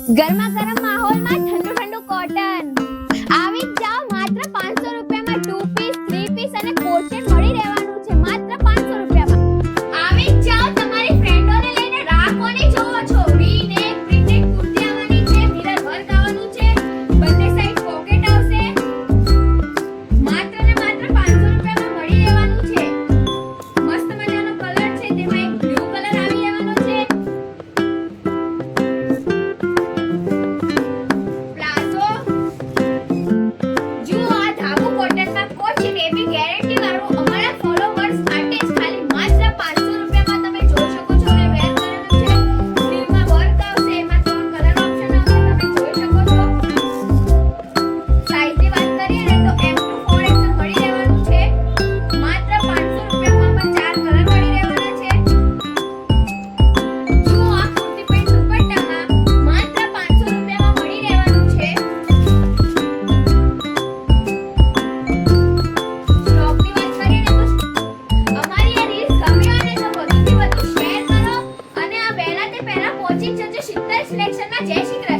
ગરમા ગરમ માહોલમાં ઠંડુ ઠંડુ કોટન આવી જ જાઓ માત્ર 500 રૂપિયામાં 2 પીસ 3 પીસ અને કોટ સેટ મળી રહેવાનું છે માત્ર 500 રૂપિયામાં આવી જ જાઓ તમારી ફ્રેન્ડોને લઈને રાહ કોને જોવો છો વી નેક પ્રિન્ટેડ કુર્તી આવવાની છે મિરર વર્ક આવવાનું છે બંને સાઈડ પોકેટ આવશે માત્ર ને માત્ર 500 રૂપિયામાં મળી રહેવાનું છે મસ્ત મજાનો કલર છે તેમાં એક બ્લુ કલર આવી રહેવાનો છે સિલેક્શનમાં જય શ્રી કૃષ્ણ।